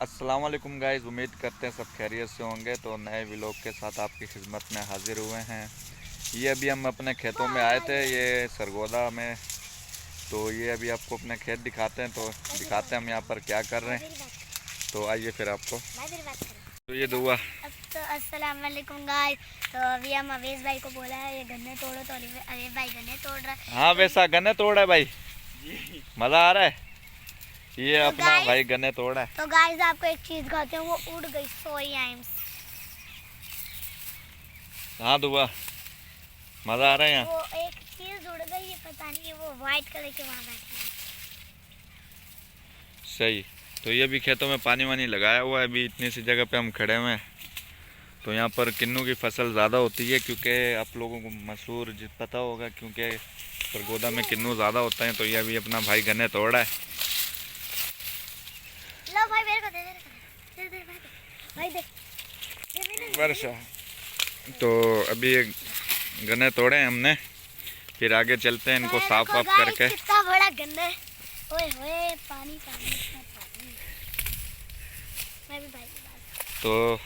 अस्सलाम वालेकुम गाइस, उम्मीद करते हैं सब खैरियत से होंगे। तो नए व्लॉग के साथ आपकी खिदमत में हाजिर हुए हैं। ये अभी हम अपने खेतों में आए थे, ये सरगोदा में। तो ये अभी आपको अपने खेत दिखाते हैं, तो दिखाते हैं हम यहाँ पर क्या कर रहे हैं। तो आइए फिर आपको। तो ये दुआ। अस्सलाम वालेकुम गाइस। तो अभी हम अवेश भाई को बोला है ये गन्ने तोड़ो, तो अवेश भाई गन्ने तोड़ रहा है। हाँ वैसा गन्ने तोड़ है भाई, मज़ा आ रहा है। ये तो अपना भाई गन्ने तोड़ा है। तो गाइस आपको एक चीज कहते हैं, वो उड़ गई। सॉरी आइम्स। हाँ दुआ, मज़ा आ रहा है यहाँ। वो एक चीज उड़ गई है, पता नहीं वो व्हाइट कलर के वहाँ बैठी है। सही। तो ये भी खेतों में पानी वानी लगाया हुआ है। अभी इतनी सी जगह पे हम खड़े हुए हैं। तो यहाँ पर किन्नू की फसल ज़्यादा होती है, क्योंकि आप लोगों को मशहूर पता होगा, क्योंकि सरगोदा में किन्नू ज़्यादा होता है। तो ये अभी अपना भाई गन्ने तोड़ा है। लो भाई मेरे को दे दे भाई दे वर्षा। तो अभी ये गन्ने तोड़े हैं हमने, फिर आगे चलते हैं इनको साफ वाफ करके। कितना बड़ा गन्ना है। ओए होए पानी पानी मैं भी भाई। तो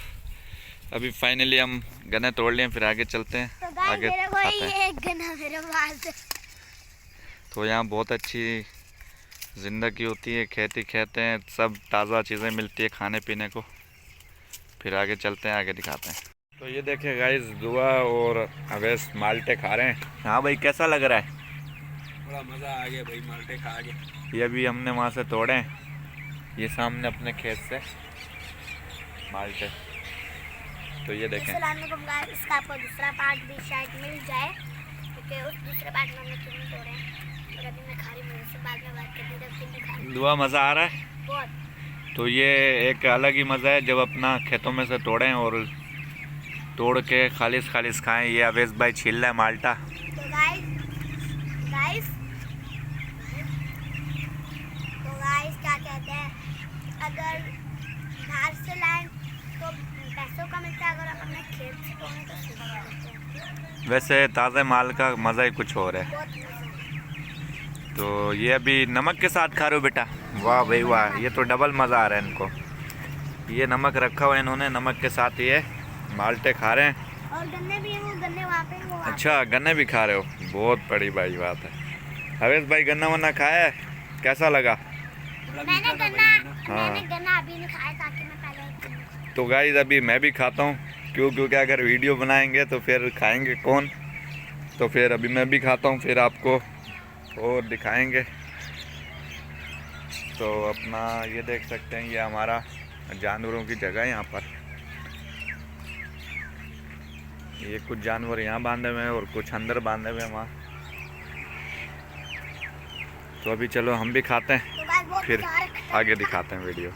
अभी फाइनली हम गन्ने तोड़ लिए, फिर आगे चलते हैं। तो आगे मेरे को खाते हैं। एक गन्ना मेरे पास। तो यहाँ बहुत अच्छी ज़िंदगी होती है, खेती खेते हैं, सब ताज़ा चीज़ें मिलती है खाने पीने को। फिर आगे चलते हैं, आगे दिखाते हैं। तो ये देखिए गाइस, दुआ और अवैस माल्टे खा रहे हैं। हाँ भाई कैसा लग रहा है? बड़ा मज़ा आ गया भाई, माल्टे खा के। ये भी हमने वहाँ से तोड़े हैं, ये सामने अपने खेत से माल्टे। तो ये देखें। इसका आपको दूसरा पार्ट भी शायद मिल जाए, क्योंकि उस दूसरे पार्ट में हमने कितने तोड़े हैं। और अभी मैं खा रही हूँ, मेरे से बाद में बात करती हूँ। दुआ मज़ा आ रहा है बहुत। तो ये एक अलग ही मज़ा है जब अपना खेतों में से तोड़ें और तोड़ के खालिस खालिस खाएं। ये अवेश भाई छील रहा है माल्टा। तो गाइस क्या कहते हैं, अगर बाहर से लाएं तो पैसों का मिलता है, अगर आप अपने खेत से तोड़ें तो सीधा मिलता है। वैसे ताज़े माल का मज़ा ही कुछ और है। बहुत मज़ा। तो ये अभी नमक के साथ खा रहे हो बेटा? वाह भाई वाह, ये तो डबल मज़ा आ रहा है इनको। ये नमक रखा हुआ है इन्होंने, नमक के साथ ये माल्टे खा रहे हैं। और गन्ने भी हैं, वो गन्ने वहाँ पे वो। अच्छा गन्ने भी खा रहे हो, बहुत बड़ी भाई बात है। अवेश भाई गन्ना वन्ना खाया है, कैसा लगा? मैंने गन्ना अभी नहीं खाया, ताकि मैं पहले। तो गाइस अभी मैं भी खाता हूँ, क्योंकि अगर वीडियो बनाएंगे तो फिर खाएंगे कौन। तो फिर अभी मैं भी खाता हूँ, फिर आपको और दिखाएंगे। तो अपना ये देख सकते हैं, ये हमारा जानवरों की जगह है यहाँ पर। ये कुछ जानवर यहाँ बांधे हुए हैं और कुछ अंदर बांधे हुए हैं वहाँ। तो अभी चलो हम भी खाते हैं, फिर आगे दिखाते हैं वीडियो।